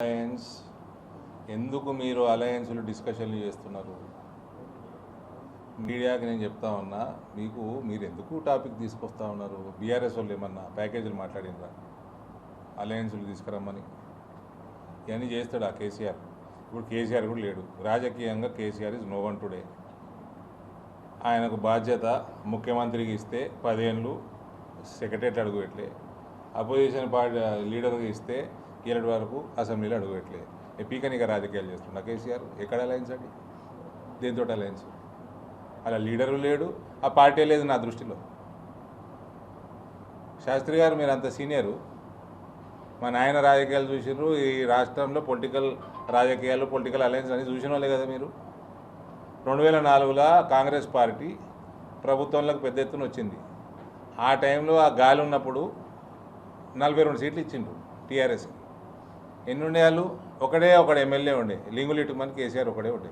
Alliance ఎందుకు మీరు అలయన్స్లు డిస్కషన్లు చేస్తున్నారు? మీడియాకి నేను చెప్తా ఉన్నా, మీరు ఎందుకు టాపిక్ తీసుకొస్తా ఉన్నారు? బీఆర్ఎస్ వాళ్ళు ఏమన్నా ప్యాకేజీలు మాట్లాడినరా అలయన్స్లు తీసుకురమ్మని? ఇవన్నీ చేస్తాడు ఆ కేసీఆర్. ఇప్పుడు కేసీఆర్ కూడా లేడు రాజకీయంగా. KCR is no one today. ఆయనకు బాధ్యత ముఖ్యమంత్రికి ఇస్తే 10 ఏళ్ళు సెక్రటరీ అడుగుపెట్టలే, అపోజిషన్ పార్టీ లీడర్గా ఇస్తే కీలటి వరకు అసెంబ్లీలో అడుగుపెట్టలే. పీకనిక రాజకీయాలు చేస్తున్నా కేసీఆర్. ఎక్కడ అలయన్స్ అండి? దేంతో అలయన్స్? అలా లీడరు లేడు, ఆ పార్టీ లేదు నా దృష్టిలో. శాస్త్రి గారు మీరు అంత సీనియరు, మా నాయన రాజకీయాలు చూసినారు. ఈ రాష్ట్రంలో పొలిటికల్ రాజకీయాలు, పొలిటికల్ అలయన్స్ అని చూసిన వాళ్ళే కదా మీరు. 2004లో కాంగ్రెస్ పార్టీ ప్రభుత్వంలోకి పెద్ద ఎత్తున వచ్చింది. ఆ టైంలో ఆ గాలి ఉన్నప్పుడు 42 సీట్లు ఇచ్చిండ్రు టీఆర్ఎస్కి. ఎన్ని ఉండే వాళ్ళు? ఒకడే ఎమ్మెల్యే ఉండే, లింగులిటి మన కేసీఆర్ ఒకడే ఉండే.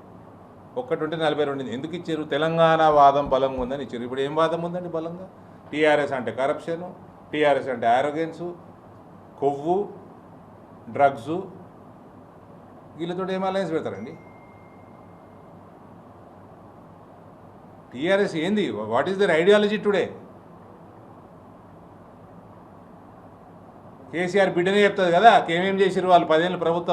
ఒక్కటి ఉంటే 42. ఎందుకు ఇచ్చారు? తెలంగాణ వాదం బలంగా ఉందని ఇచ్చారు. ఇప్పుడు ఏం వాదం ఉందండి బలంగా? టీఆర్ఎస్ అంటే కరప్షను, టీఆర్ఎస్ అంటే ఆరోగెన్సు, కొవ్వు, డ్రగ్సు. వీళ్ళతో ఏం అలయన్స్ పెడతారండి? టీఆర్ఎస్ ఏంది? What is their ideology today? KCR బిడ్డనే చెప్తుంది కదా ఏమేం చేశారు వాళ్ళు 10 ఏళ్ళు ప్రభుత్వం